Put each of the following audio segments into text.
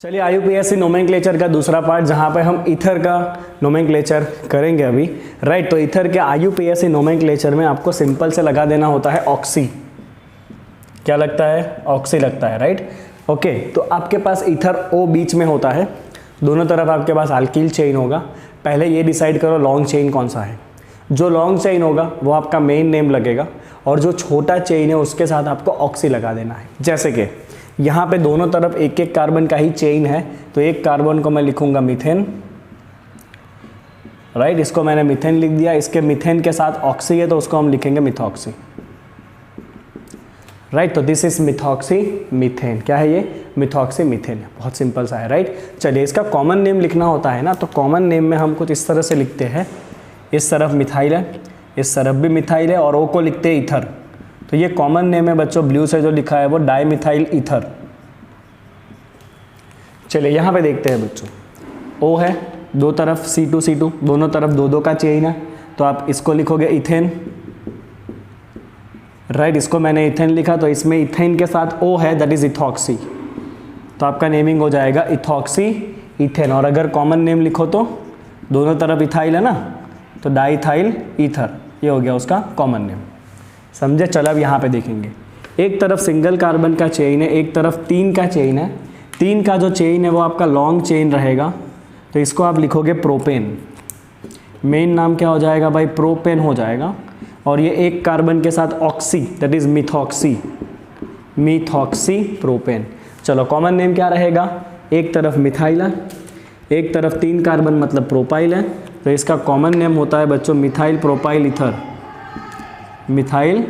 चलिए IUPAC nomenclature का दूसरा पार्ट जहाँ पे हम ईथर का नोमेनक्लेचर करेंगे अभी। राइट, तो ईथर के IUPAC नोमेनक्लेचर में आपको सिंपल से लगा देना होता है ऑक्सी। क्या लगता है? ऑक्सी लगता है। Right, okay. तो आपके पास ईथर O बीच में होता है, दोनों तरफ आपके पास अल्किल चेन होगा। पहले ये डिसाइड करो लॉन्ग चेन कौन सा है। जो लॉन्ग चेन होगा वो आपका मेन नेम लगेगा और जो छोटा चेन है उसके साथ आपको ऑक्सी लगा देना है। जैसे कि यहाँ पे दोनों तरफ एक एक कार्बन का ही चेन है, तो एक कार्बन को मैं लिखूंगा मीथेन। राइट, इसको मैंने मीथेन लिख दिया। इसके मीथेन के साथ ऑक्सी है तो उसको हम लिखेंगे मिथॉक्सी। राइट, तो दिस इज मिथॉक्सी मीथेन। क्या है ये? Methoxy methane. बहुत सिंपल सा है। राइट, चलिए इसका कॉमन नेम लिखना होता है ना, तो कॉमन नेम में हम कुछ इस तरह से लिखते हैं। इस तरफ मिथाइल है, इस तरफ भी मिथाइल है और ओ को लिखते हैं ईथर। तो ये कॉमन नेम है बच्चों, ब्लू से जो लिखा है वो डाइमिथाइल ईथर। चलिए यहाँ पे देखते हैं बच्चों, ओ है, दो तरफ C2 दोनों तरफ दो दो का चेन है, तो आप इसको लिखोगे इथेन। राइट, इसको मैंने इथेन लिखा, तो इसमें इथेन के साथ O है, दैट इज इथॉक्सी। तो आपका नेमिंग हो जाएगा इथॉक्सी इथेन। और अगर कॉमन नेम लिखो तो दोनों तरफ इथाइल है ना, तो डाइथाइल ईथर। ये हो गया उसका कॉमन नेम। समझे? चलो अब यहाँ पे देखेंगे, एक तरफ सिंगल कार्बन का चेन है, एक तरफ 3 का चेन है। 3 का जो चेन है वो आपका लॉन्ग चेन रहेगा, तो इसको आप लिखोगे प्रोपेन। मेन नाम क्या हो जाएगा भाई? प्रोपेन हो जाएगा। और ये एक कार्बन के साथ oxy, that is methoxy, methoxy propane. चलो कॉमन नेम क्या रहेगा? एक तरफ मिथाइल है, एक तरफ 3 कार्बन मतलब प्रोपाइल है, तो इसका कॉमन नेम होता है बच्चों methyl propyl ether. Methyl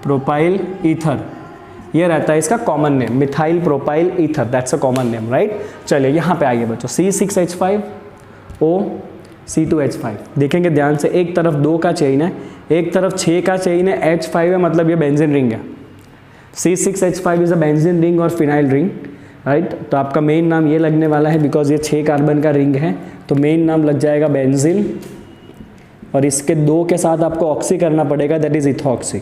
propyl ether, ये रहता है इसका common name, methyl propyl ether, that's a common name. Right, चलिए यहाँ पे आइए बच्चों, C6H5O C2H5। देखेंगे ध्यान से, एक तरफ 2 का चेन है, एक तरफ 6 का चेन है, H5 है, मतलब ये बेंजीन रिंग है। C6H5 is a benzene ring और फिनाइल रिंग। राइट, तो आपका मेन नाम ये लगने वाला है, बिकॉज ये 6 कार्बन का रिंग है, तो मेन नाम लग जाएगा बेंजीन। और इसके 2 के साथ आपको ऑक्सी करना पड़ेगा, that is ethoxy.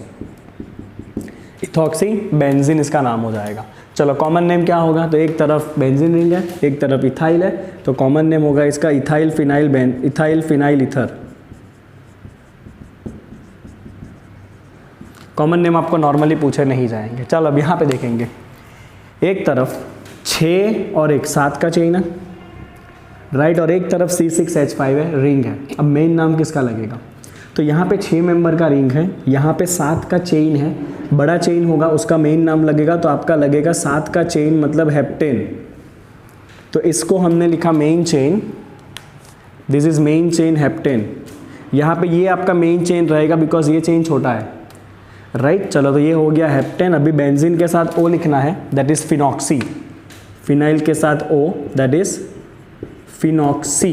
Ethoxy benzene इसका नाम हो जाएगा। चलो कॉमन नेम क्या होगा? तो एक तरफ बेंजीन रिंग है, एक तरफ इथाइल है, तो कॉमन नेम होगा इसका ethyl phenyl ether. Common name आपको नॉर्मली पूछे नहीं जाएंगे। चलो अब यहाँ पे देखेंगे, एक तरफ 6 और एक 7 का चेन है। राइट, और एक तरफ C6H5 है, रिंग है। अब मेन नाम किसका लगेगा? तो यहाँ पे 6 मेंबर का रिंग है, यहाँ पे 7 का चेन है, बड़ा चेन होगा उसका मेन नाम लगेगा, तो आपका लगेगा 7 का चेन मतलब हेप्टेन। तो इसको हमने लिखा main chain, this is main chain heptane. यहाँ पे ये आपका मेन चेन रहेगा बिकॉज ये चेन छोटा है। राइट, चलो तो ये हो गया हेप्टेन। अभी बेंजीन के साथ O लिखना है, दैट इज फिनॉक्सी। फिनाइल के साथ O, that is phenoxy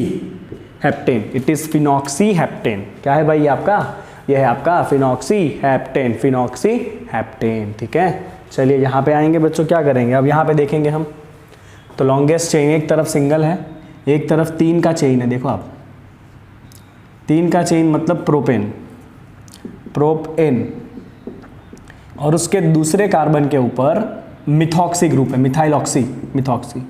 heptane. It is phenoxy heptane. क्या है भाई आपका? यह है आपका फिनॉक्सी हेप्टेन, फिनॉक्सी हेप्टेन। ठीक है, चलिए यहाँ पे आएंगे बच्चों, क्या करेंगे अब यहाँ पे देखेंगे हम। तो लॉन्गेस्ट चेन, एक तरफ सिंगल है, एक तरफ 3 का चेन है। देखो आप, 3 का चेन मतलब प्रोपेन, प्रोपेन। और उसके दूसरे कार्बन के ऊपर मिथॉक्सी ग्रुप है, मिथाइल ऑक्सी, मिथॉक्सी।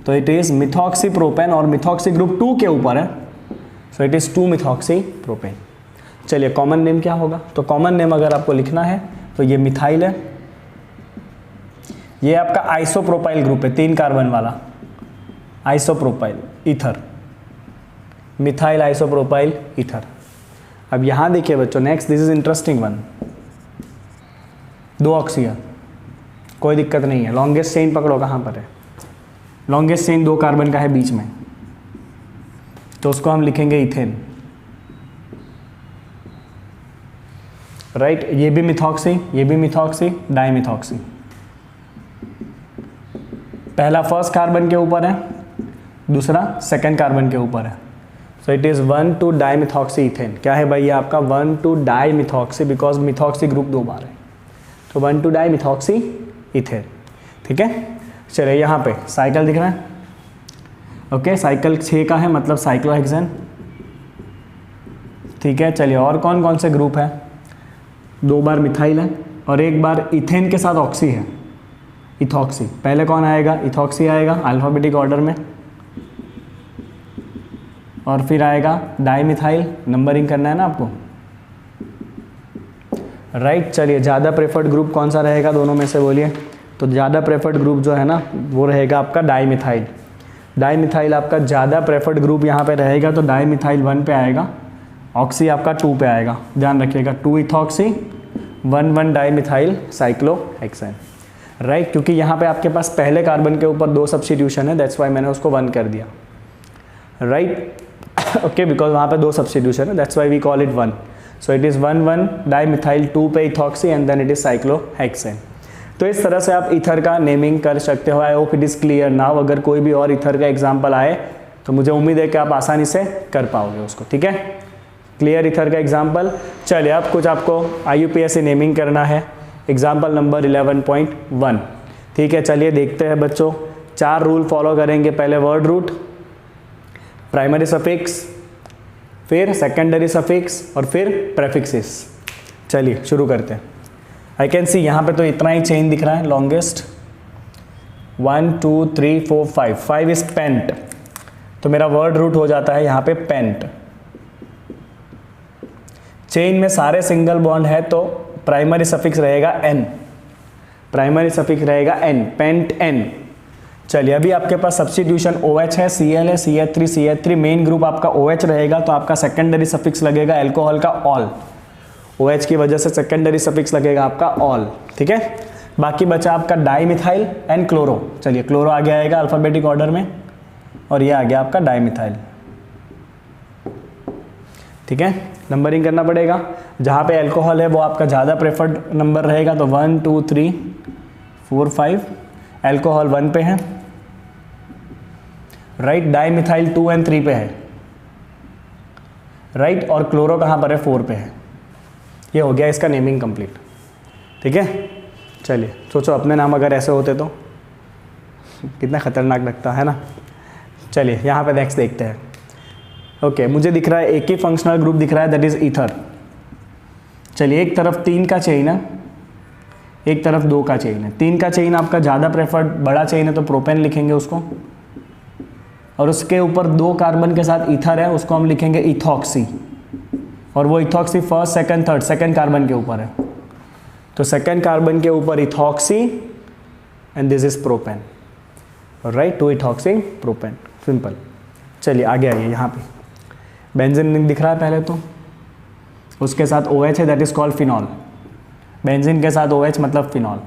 तो इट इज मिथॉक्सी प्रोपेन और मिथॉक्सी ग्रुप 2 के ऊपर है, so it is 2 methoxy propane. चलिए कॉमन नेम क्या होगा? तो कॉमन नेम अगर आपको लिखना है तो ये मिथाइल है, ये आपका आइसोप्रोपाइल ग्रुप है, 3 कार्बन वाला isopropyl ether, methyl isopropyl ether. अब यहां देखिए बच्चों, next this is interesting one, 2 oxy है, कोई दिक्कत नहीं है। लॉन्गेस्ट चेन पकड़ो, कहां पर है? लॉन्गेस्ट चेन 2 कार्बन का है बीच में, तो उसको हम लिखेंगे इथेन। राइट, ये भी मिथॉक्सी, ये भी मिथॉक्सी, डाइमिथॉक्सी। पहला फर्स्ट कार्बन के ऊपर है, दूसरा सेकंड कार्बन के ऊपर है, सो इट इज 1,2 डाइमिथॉक्सी इथेन। क्या है भाई ये आपका? 1,2 डाइमिथॉक्सी, बिकॉज मिथॉक्सी ग्रुप 2 बार है, तो 1,2 डाइमिथॉक्सी इथेन। ठीक है, चलिए यहाँ पे साइकिल दिख रहा है। ओके, साइकिल 6 का है, मतलब साइक्लोहेक्सेन। ठीक है, चलिए और कौन कौन से ग्रुप है? 2 बार मिथाइल है और 1 बार इथेन के साथ ऑक्सी है। इथॉक्सी, पहले कौन आएगा? इथॉक्सी आएगा अल्फ़ाबेटिक ऑर्डर में, और फिर आएगा डाइमिथाइल, नंबरिंग करना है ना आपको, राइट। चलिए ज़्यादा प्रेफर्ड ग्रुप कौन सा रहेगा दोनों में से बोलिए? तो ज़्यादा प्रेफर्ड ग्रुप जो है ना वो रहेगा आपका डाइमिथाइल। डाइमिथाइल आपका ज़्यादा प्रेफर्ड ग्रुप यहाँ पे रहेगा, तो डाइमिथाइल 1 पे आएगा, ऑक्सी आपका 2 पे आएगा, ध्यान रखिएगा 2 इथॉक्सी 1 डाइमिथाइल साइक्लोहेक्सेन, राइट। क्योंकि यहाँ पे आपके पास पहले कार्बन के ऊपर 2 सब्स्टिट्यूशन है, दैट्स वाई मैंने उसको 1 कर दिया, राइट। ओके, बिकॉज वहाँ पे 2 सब्स्टिट्यूशन है, that's why we call it 1। So it is 1 dimethyl 2 पे ethoxy and then it is cyclohexane. तो इस तरह से आप ईथर का नेमिंग कर सकते हो। I hope it is clear now. अगर कोई भी और ईथर का एग्जाम्पल आए तो मुझे उम्मीद है कि आप आसानी से कर पाओगे उसको, ठीक है। क्लियर ईथर का एग्जाम्पल। चलिए अब कुछ आपको IUPAC नेमिंग करना है, एग्जाम्पल नंबर 11.1, ठीक है। चलिए देखते हैं बच्चों, 4 रूल फॉलो करेंगे। पहले वर्ड रूट, प्राइमरी सफिक्स, फिर सेकेंडरी सफिक्स और फिर प्रेफिक्सेस। चलिए शुरू करते हैं। आई कैन सी यहाँ पे तो इतना ही चेन दिख रहा है, लॉन्गेस्ट 1 2 3 4 5 इज पेंट, तो मेरा वर्ड रूट हो जाता है यहाँ पे पेंट। चेन में सारे सिंगल बॉन्ड है तो प्राइमरी सफिक्स रहेगा n, प्राइमरी सफिक्स रहेगा n, पेंट n। चलिए अभी आपके पास सब्स्टिट्यूशन OH है, Cl है, CH3 मेन ग्रुप आपका OH रहेगा, तो आपका सेकेंडरी सफिक्स लगेगा अल्कोहल का ऑल, OH की वजह से सेकेंडरी सफिक्स लगेगा आपका ऑल, ठीक है। बाकी बचा आपका डाइमिथाइल एंड क्लोरो। चलिए क्लोरो आगे आएगा अल्फ़ाबेटिक ऑर्डर में, और ये आ गया आपका डाइमिथाइल, ठीक है। नंबरिंग करना पड़ेगा, जहाँ पे अल्कोहल है वो आपका ज़्यादा प्रेफर्ड नंबर रहेगा, तो 1 2 3 4 5, अल्कोहल 1 पे है, राइट। डाइमिथाइल 2 एंड 3 पे है, राइट। और क्लोरो कहाँ पर है? 4 पे है। ये हो गया इसका नेमिंग कंप्लीट, ठीक है। चलिए सोचो अपने नाम अगर ऐसे होते तो कितना खतरनाक लगता है ना। चलिए यहाँ पे नेक्स्ट देखते हैं। ओके, मुझे दिख रहा है एक ही फंक्शनल ग्रुप दिख रहा है, दैट इज ईथर। चलिए एक तरफ 3 का चेन है, एक तरफ 2 का चेन है। 3 का चेन आपका ज़्यादा प्रेफर्ड बड़ा चेन है, तो प्रोपेन लिखेंगे उसको, और उसके ऊपर 2 कार्बन के साथ ईथर है, उसको हम लिखेंगे इथॉक्सी, और वो ethoxy first second third second carbon के ऊपर है, तो सेकंड कार्बन के ऊपर ethoxy and this is propane, right. 2 ethoxy propane, simple. चलिए आगे आइए, यहाँ पे बेंजीन दिख रहा है पहले, तो उसके साथ OH है, that is called phenol. Benzene के साथ OH मतलब फिनॉल।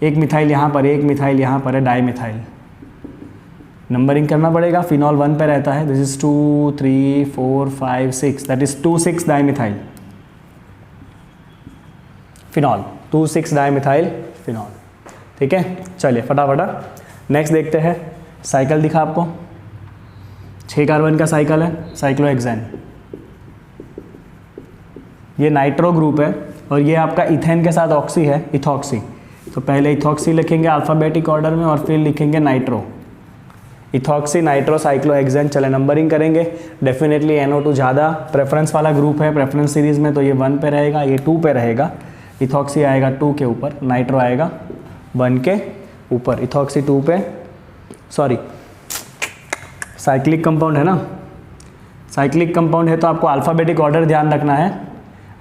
एक मिथाइल यहाँ पर, एक मिथाइल यहाँ पर है, डाइमिथाइल। नंबरिंग करना पड़ेगा, फिनॉल 1 पे रहता है, this is 2 3 4 5 6, that is 2 6 dimethyl phenol, 2 6 dimethyl phenol, ठीक है। चलिए फटाफट नेक्स्ट देखते हैं। साइकिल दिखा आपको, 6 कार्बन का साइकिल है, साइक्लोहेक्सेन। ये नाइट्रो ग्रुप है, और ये आपका इथेन के साथ ऑक्सी है, इथॉक्सी। तो पहले इथॉक्सी लिखेंगे अल्फ़ाबेटिक ऑर्डर में, और फिर लिखेंगे नाइट्रो, इथॉक्सी नाइट्रो साइक्लोहेक्सेन। चले नंबरिंग करेंगे। डेफिनेटली NO2 ज़्यादा प्रेफरेंस वाला ग्रुप है प्रेफरेंस सीरीज़ में, तो ये 1 पे रहेगा, ये 2 पे रहेगा। इथॉक्सी आएगा 2 के ऊपर, नाइट्रो आएगा 1 के ऊपर। इथॉक्सी 2 पे, सॉरी साइक्लिक कंपाउंड है ना, साइक्लिक कंपाउंड है तो आपको अल्फ़ाबेटिक ऑर्डर ध्यान रखना है।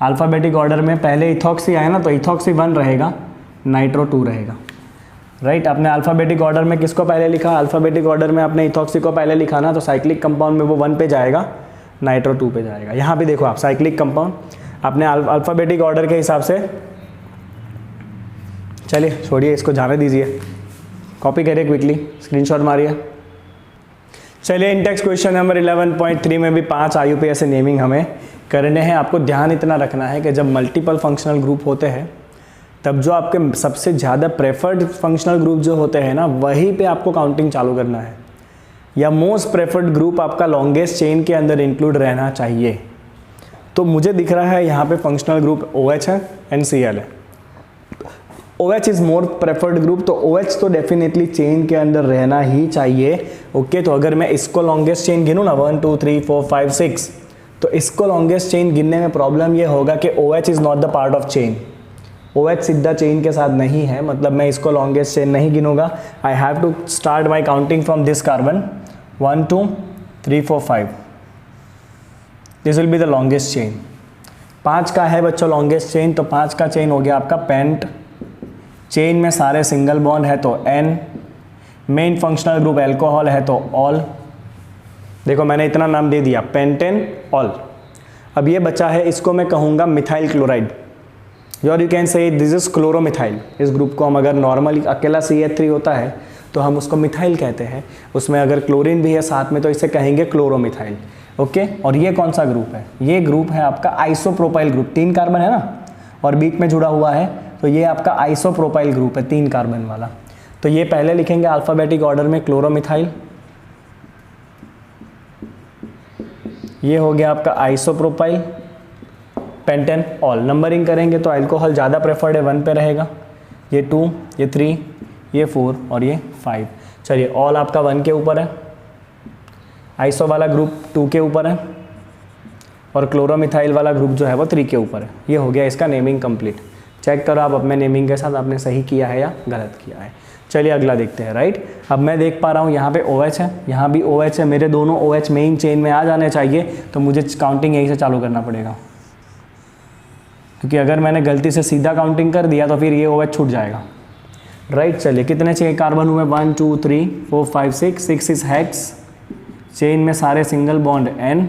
अल्फ़ाबेटिक ऑर्डर में पहले इथॉक्सी आए ना, तो इथॉक्सी 1 रहेगा, नाइट्रो 2 रहेगा, राइट। आपने अल्फ़ाबेटिक ऑर्डर में किसको पहले लिखा? अल्फ़ाबेटिक ऑर्डर में आपने इथॉक्सी को पहले लिखा ना, तो साइक्लिक कंपाउंड में वो 1 पे जाएगा, नाइट्रो 2 पे जाएगा। यहाँ पे देखो आप, साइक्लिक कंपाउंड आपने अल्फ़ाबेटिक ऑर्डर के हिसाब से, चलिए छोड़िए इसको, जाने दीजिए, कॉपी करिए क्विकली, स्क्रीनशॉट मारिए। चलिए इंटेक्स क्वेश्चन नंबर 11.3 में भी 5 IUPAC नेमिंग हमें करने हैं। आपको ध्यान इतना रखना है कि जब मल्टीपल फंक्शनल ग्रुप होते हैं, तब जो आपके सबसे ज़्यादा प्रेफर्ड फंक्शनल ग्रुप जो होते हैं ना, वहीं पे आपको काउंटिंग चालू करना है, या मोस्ट प्रेफर्ड ग्रुप आपका लॉन्गेस्ट चेन के अंदर इंक्लूड रहना चाहिए। तो मुझे दिख रहा है यहाँ पे फंक्शनल ग्रुप OH है एंड Cl है। OH is more preferred group, तो OH तो डेफिनेटली चेन के अंदर रहना ही चाहिए, ओके। तो अगर मैं इसको लॉन्गेस्ट चेन गिनूँ ना, 1 2 3 4 5 6, तो इसको लॉन्गेस्ट चेन गिनने में प्रॉब्लम ये होगा कि OH is not the part of chain, OH सीधा चेन के साथ नहीं है, मतलब मैं इसको लॉन्गेस्ट चेन नहीं गिनूंगा. I have to start my counting from this carbon. 1 2 3 4 5. This will be the longest chain. 5 का है बच्चों लॉन्गेस्ट चेन, तो 5 का चेन हो गया आपका पेंट. चेन में सारे सिंगल बॉन्ड है तो N. Main functional group alcohol है तो ऑल. देखो मैंने इतना नाम दे दिया, पेंटेन ऑल. अब ये बचा है, इसको मैं कहूँगा मिथाइल क्लोराइड, और you can say this is chloromethyl. इस ग्रुप को हम अगर नॉर्मली अकेला CH3 होता है तो हम उसको मिथाइल कहते हैं, उसमें अगर क्लोरीन भी है साथ में तो इसे कहेंगे क्लोरोमिथाइल. ओके, और ये कौन सा ग्रुप है? ये ग्रुप है आपका आइसोप्रोपाइल ग्रुप. 3 कार्बन है ना, और बीच में जुड़ा हुआ है, तो ये आपका आइसोप्रोपाइल ग्रुप है 3 कार्बन वाला. तो ये पहले लिखेंगे अल्फ़ाबेटिक ऑर्डर में क्लोरोमिथाइल. ये हो गया आपका आइसोप्रोपाइल, पेंटेन ऑल. नंबरिंग करेंगे तो अल्कोहल ज़्यादा प्रेफर्ड है, 1 पे रहेगा. ये 2, ये 3, ये 4 और ये 5. चलिए ऑल आपका 1 के ऊपर है, आइसो वाला ग्रुप 2 के ऊपर है, और क्लोरोमिथाइल वाला ग्रुप जो है वो 3 के ऊपर है. ये हो गया इसका नेमिंग कंप्लीट. चेक करो आप अपने नेमिंग के साथ आपने सही किया है या गलत किया है. चलिए अगला देखते हैं. राइट, अब मैं देख पा रहा हूँ यहाँ पे OH है, यहाँ भी OH है. मेरे दोनों OH मेन चेन में आ जाने चाहिए, तो मुझे काउंटिंग यहीं से चालू करना पड़ेगा, क्योंकि अगर मैंने गलती से सीधा काउंटिंग कर दिया तो फिर ये OH छूट जाएगा. राइट, चलिए कितने चाहिए कार्बन हुए? 1 2 3 4 5 6. 6 इज हेक्स. चेन में सारे single bond N.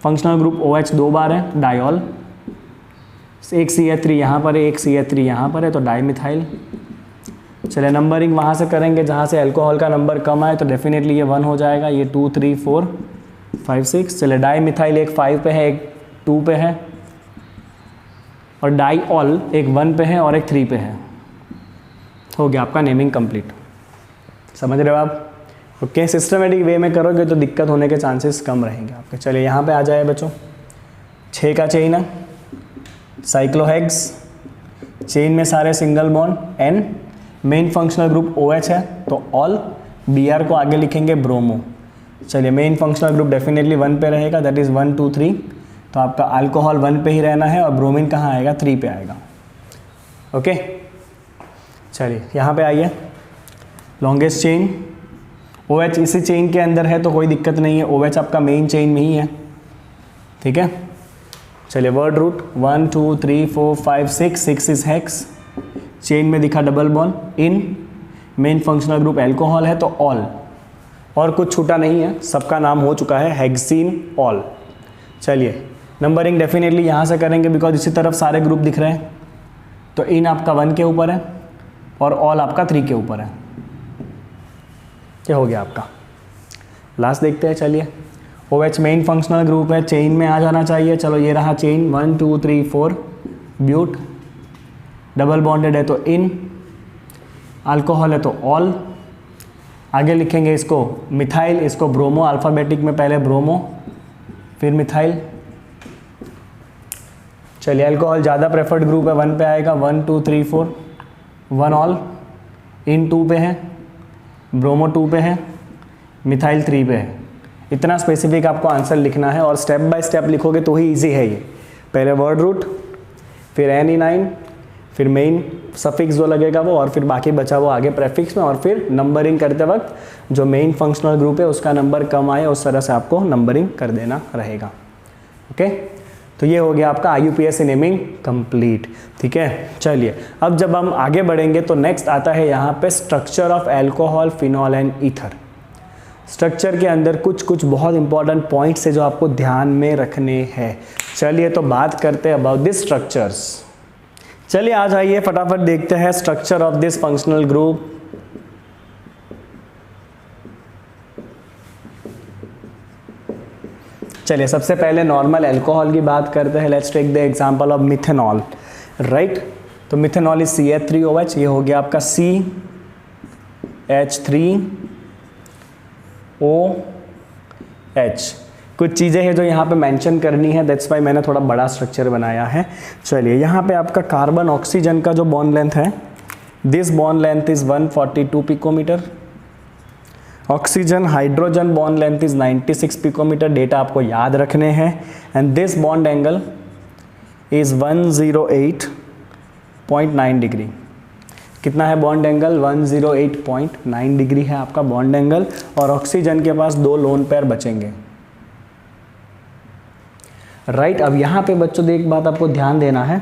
Functional group OH 2 बार है, डायॉल. एक CH3 यहाँ पर है, एक CH3 यहाँ पर है, तो डाईमिथाइल. चलिए नंबरिंग वहाँ से करेंगे जहाँ से अल्कोहल का नंबर कम आए, तो डेफिनेटली ये 1 हो जाएगा. ये 2 3 4 5 6. चलिए डाईमिथाइल एक 5 पे है, एक 2 पे है, और डाईऑल एक 1 पे है और एक 3 पे है. हो गया आपका नेमिंग कंप्लीट. समझ रहे हो आप? ओके, सिस्टमेटिक वे में करोगे तो दिक्कत होने के चांसेस कम रहेंगे आपके. चलिए यहाँ पे आ जाए बच्चों. 6 का चेन है, साइक्लोहेक्स. चेन में सारे single bond N. Main functional group OH है तो ऑल. Br को आगे लिखेंगे ब्रोमो. चलिए मेन फंक्शनल ग्रुप डेफिनेटली 1 पे रहेगा, दैट इज़ 1 2 3. तो आपका अल्कोहल 1 पे ही रहना है, और ब्रोमीन कहाँ आएगा? 3 पे आएगा. ओके, चलिए यहाँ पे आइए. लॉन्गेस्ट चेन OH इसी चेन के अंदर है तो कोई दिक्कत नहीं है, OH आपका मेन चेन में ही है. ठीक है, चलिए word root 1 2 3 4 5 6. 6 is hex. Chain में दिखा double bond ene. Main functional group alcohol है तो ऑल, और कुछ छूटा नहीं है, सबका नाम हो चुका है, हेक्सीन ऑल. चलिए नंबरिंग डेफिनेटली यहाँ से करेंगे, बिकॉज इसी तरफ सारे ग्रुप दिख रहे हैं. तो इन आपका 1 के ऊपर है और ऑल आपका 3 के ऊपर है. क्या हो गया आपका? लास्ट देखते हैं. चलिए OH मेन फंक्शनल ग्रुप है, चेन में आ जाना चाहिए. चलो ये रहा चेन 1 2 3 4. ब्यूट डबल बॉन्डेड है तो इन. अल्कोहल है तो ऑल. आगे लिखेंगे इसको मिथाइल, इसको ब्रोमो. अल्फ़ाबेटिक में पहले ब्रोमो फिर मिथाइल. चलिए अल्कोहल ज़्यादा प्रेफर्ड ग्रुप है, 1 पे आएगा. 1 2 3 4. 1 ऑल. इन 2 पे है, ब्रोमो 2 पे है, मिथाइल 3 पे है. इतना स्पेसिफिक आपको आंसर लिखना है, और स्टेप बाय स्टेप लिखोगे तो ही इजी है ये. पहले वर्ड रूट, फिर N-E-9, फिर मेन सफिक्स जो लगेगा वो, और फिर बाकी बचा वो आगे प्रेफिक्स में, और फिर नंबरिंग करते वक्त जो मेन फंक्शनल ग्रुप है उसका नंबर कम आए उस तरह से आपको नंबरिंग कर देना रहेगा. ओके, तो ये हो गया आपका IUPAC नेमिंग कंप्लीट. ठीक है, चलिए अब जब हम आगे बढ़ेंगे तो नेक्स्ट आता है यहाँ पे structure of alcohol, phenol and ether. Structure के अंदर कुछ बहुत इंपॉर्टेंट पॉइंट्स है जो आपको ध्यान में रखने हैं. चलिए तो बात करते हैं अबाउट दिस स्ट्रक्चर्स. चलिए आ जाइए फटाफट देखते हैं structure of this functional group. चलिए सबसे पहले नॉर्मल अल्कोहल की बात करते हैं. Let's take the example of methanol. Right, तो मिथेनॉल इज CH3OH. ये हो गया आपका CH3OH. कुछ चीज़ें हैं जो यहाँ पे मेंशन करनी है, दैट्स वाई मैंने थोड़ा बड़ा स्ट्रक्चर बनाया है. चलिए यहाँ पे आपका कार्बन ऑक्सीजन का जो बॉन्ड लेंथ है, this bond length is 142 picometer. Oxygen hydrogen bond length is 96 picometer. Data आपको याद रखने हैं. And this bond angle is 108 108.9 degree. कितना है बॉन्ड एंगल? 108.9 डिग्री है आपका बॉन्ड एंगल। और ऑक्सीजन के पास 2 लोन पेयर बचेंगे। राइट, अब यहाँ पे बच्चों एक बात आपको ध्यान देना है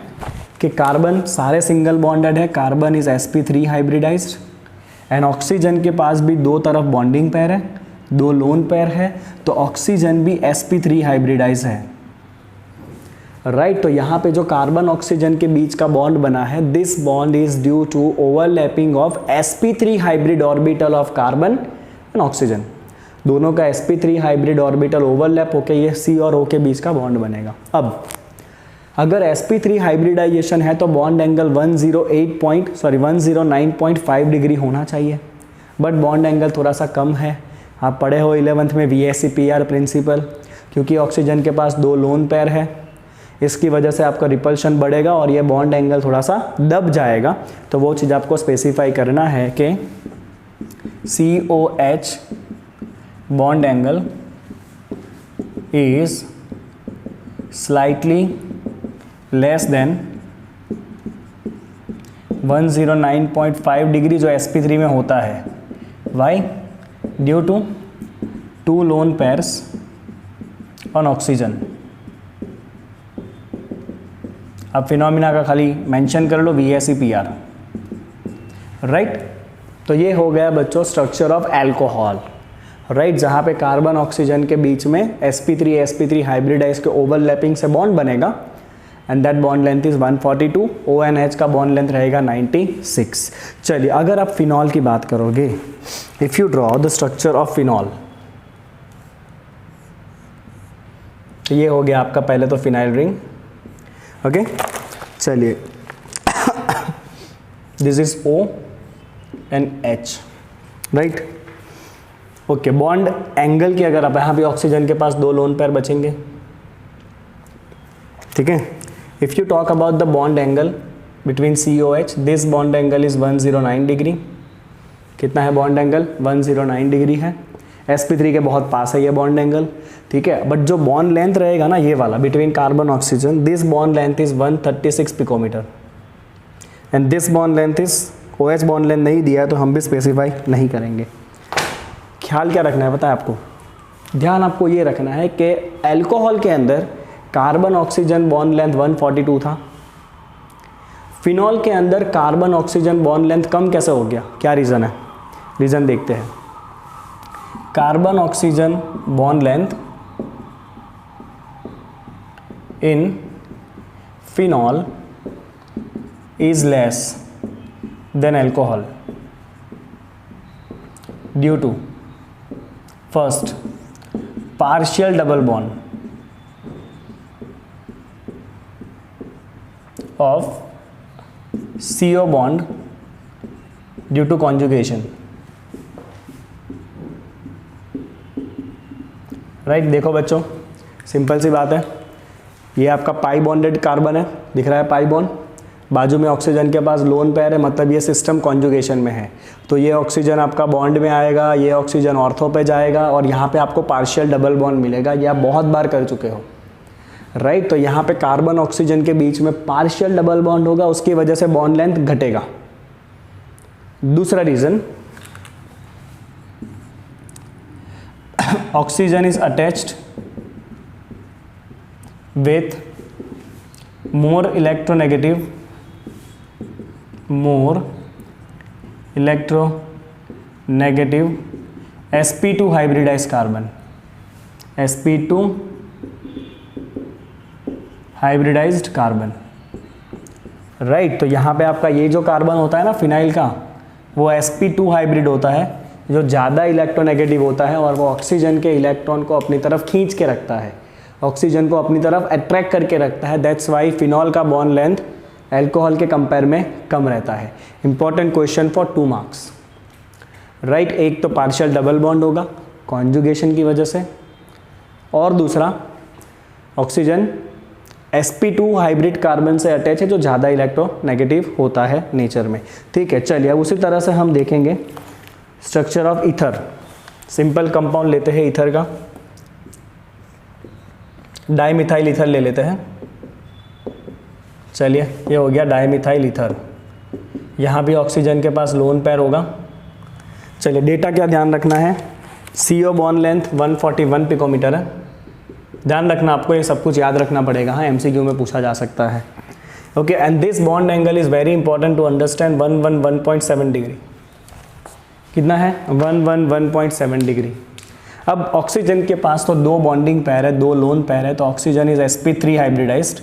कि कार्बन सारे सिंगल बॉन्डेड है, carbon is sp3 hybridized, and oxygen के पास भी 2 तरफ बॉन्डिंग पेयर है, 2 लोन पेयर है, तो ऑक्सीजन भी sp3 हाइब्रिडाइज है। राइट, तो यहाँ पे जो कार्बन ऑक्सीजन के बीच का बॉन्ड बना है, this bond is due to overlapping of sp3 hybrid orbital of carbon and oxygen. दोनों का sp3 हाइब्रिड ऑर्बिटल ओवरलैप होकर ये C और O के बीच का बॉन्ड बनेगा। अब अगर sp3 हाइब्रिडाइजेशन है तो बॉन्ड एंगल 109.5 डिग्री होना चाहिए, बट बॉन्ड एंगल थोड़ा सा कम है। आप पढ़े हो 11th में VSEPR प्रिंसिपल, क्योंकि ऑक्सीजन के पास 2 लोन पेयर है, इसकी वजह से आपका रिपल्शन बढ़ेगा और ये बॉन्ड एंगल थोड़ा सा दब जाएगा। तो वो चीज़ आपको स्पेसिफाई करना है कि COH bond angle is slightly less than 109.5 degree जो sp3 में होता है। Why? Due to 2 lone pairs on oxygen. अब फिनोमिना का खाली मेंशन कर लो VSEPR। राइट, तो ये हो गया बच्चों स्ट्रक्चर ऑफ एल्कोहल। राइट, जहाँ पे कार्बन ऑक्सीजन के बीच में sp3 हाइब्रिडाइज के ओवरलैपिंग से बॉन्ड बनेगा, and that bond length is 142, ONH का बॉन्ड लेंथ रहेगा 96। चलिए, अगर आप फिनॉल की बात करोगे, if you draw the structure of phenol, तो ये हो गया आपका पहले तो फिनाइल रिंग। ओके, चलिए this is O and H। Right, okay, bond angle की अगर आप यहाँ पे ऑक्सीजन के पास 2 लोन पेयर बचेंगे, ठीक है। If you talk about the bond angle between COH, this bond angle is 109 degree. कितना है बॉन्ड एंगल? 109 डिग्री है। sp3 के बहुत पास है ये बॉन्ड एंगल, ठीक है। बट जो बॉन्ड लेंथ रहेगा ना, ये वाला between carbon oxygen, this bond length is 136 picometer, and this bond length is OH bond length नहीं दिया है तो हम भी स्पेसिफाई नहीं करेंगे। ख्याल क्या रखना है पता है आपको? ध्यान आपको ये रखना है कि अल्कोहल के अंदर कार्बन ऑक्सीजन बॉन्ड लेंथ 142 था, फिनॉल के अंदर कार्बन ऑक्सीजन बॉन्ड लेंथ कम कैसे हो गया? क्या रीज़न है? रीज़न देखते हैं। Carbon oxygen bond length in phenol is less than alcohol due to first partial double bond of CO bond due to conjugation। Right, देखो बच्चों, सिंपल सी बात है, ये आपका पाई बॉन्डेड कार्बन है, दिख रहा है पाई बॉन्ड, बाजू में ऑक्सीजन के पास लोन पेयर है, मतलब ये सिस्टम कॉन्जुगेशन में है, तो ये ऑक्सीजन आपका बॉन्ड में आएगा, ये ऑक्सीजन ऑर्थो पे जाएगा और यहाँ पे आपको पार्शियल डबल बॉन्ड मिलेगा। ये आप बहुत बार कर चुके हो। राइट, तो यहाँ पे कार्बन ऑक्सीजन के बीच में पार्शियल डबल बॉन्ड होगा, उसकी वजह से बॉन्ड लेंथ घटेगा। दूसरा reason, oxygen is attached with more electronegative sp2 hybridized carbon, sp2 hybridized carbon. Right, तो यहाँ पे आपका ये जो कार्बन होता है ना फिनाइल का, वो sp2 हाइब्रिड होता है, जो ज़्यादा इलेक्ट्रोनेगेटिव होता है और वो ऑक्सीजन के इलेक्ट्रॉन को अपनी तरफ खींच के रखता है, ऑक्सीजन को अपनी तरफ अट्रैक्ट करके रखता है। दैट्स वाई फिनॉल का बॉन्ड लेंथ अल्कोहल के कंपेयर में कम रहता है। Important question for 2 marks. Right, एक तो पार्शियल डबल बॉन्ड होगा कॉन्जुगेशन की वजह से, और दूसरा ऑक्सीजन sp2 हाइब्रिड कार्बन से अटैच है, जो ज़्यादा इलेक्ट्रोनेगेटिव होता है नेचर में। ठीक है, चलिए अब उसी तरह से हम देखेंगे structure of ether. Simple compound लेते हैं ईथर का, डाइमिथाइल ईथर ले लेते हैं। चलिए ये हो गया डायमिथाइल ईथर। यहाँ भी ऑक्सीजन के पास लोन पेयर होगा। चलिए डेटा क्या ध्यान रखना है, CO बॉन्ड लेंथ 141 पिकोमीटर है। ध्यान रखना, आपको ये सब कुछ याद रखना पड़ेगा, हाँ MCQ में पूछा जा सकता है। Okay, and this bond angle is very important to understand 111.7 degree. कितना है 111.7 डिग्री। अब ऑक्सीजन के पास तो 2 बॉन्डिंग पेयर है, 2 लोन पेयर है, तो ऑक्सीजन इज sp3 हाइब्रिडाइज्ड,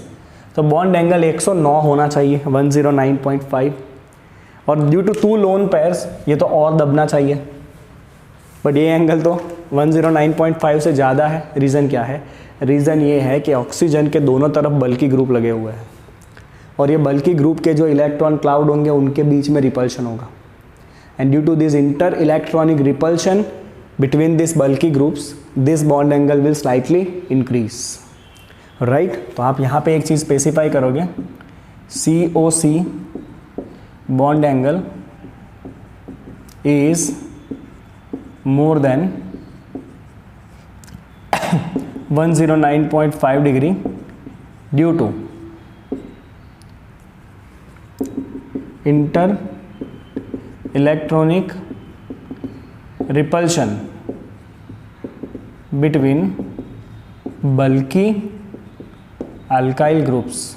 तो बॉन्ड एंगल 109 होना चाहिए 109.5, और ड्यू टू 2 लोन पेयर्स ये तो और दबना चाहिए, बट ये एंगल तो 109.5 से ज़्यादा है। रीज़न क्या है, रीज़न ये है कि ऑक्सीजन के दोनों तरफ बल्की ग्रुप लगे हुए हैं, और ये बल्की ग्रुप के जो इलेक्ट्रॉन क्लाउड होंगे उनके बीच में रिपल्शन होगा, and due to this inter electronic repulsion between this bulky groups this bond angle will slightly increase, right. तो आप यहाँ पे एक चीज़ स्पेसिफाई करोगे, COC bond angle is more than 109.5 degree due to inter electronic repulsion between bulky alkyl groups.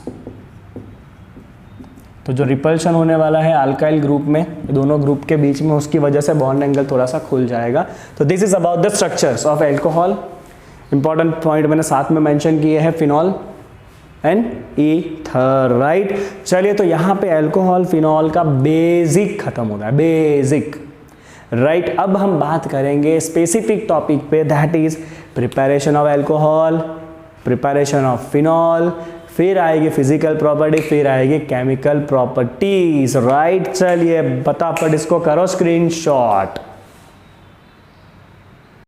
तो जो repulsion होने वाला है अल्काइल ग्रुप में, दोनों ग्रुप के बीच में, उसकी वजह से बॉन्ड एंगल थोड़ा सा खुल जाएगा। तो this is about the structures of alcohol. Important point मैंने साथ में मेंशन किए हैं, फिनॉल एंड ईथर, राइट। चलिए तो यहाँ पे अल्कोहल फिनॉल का बेसिक खत्म होता है, बेसिक, राइट। अब हम बात करेंगे स्पेसिफिक टॉपिक पे, that is preparation of alcohol, preparation of phenol, फिर आएगी फिजिकल प्रॉपर्टी, फिर आएगी केमिकल प्रॉपर्टीज, राइट। चलिए फटाफट इसको करो स्क्रीनशॉट।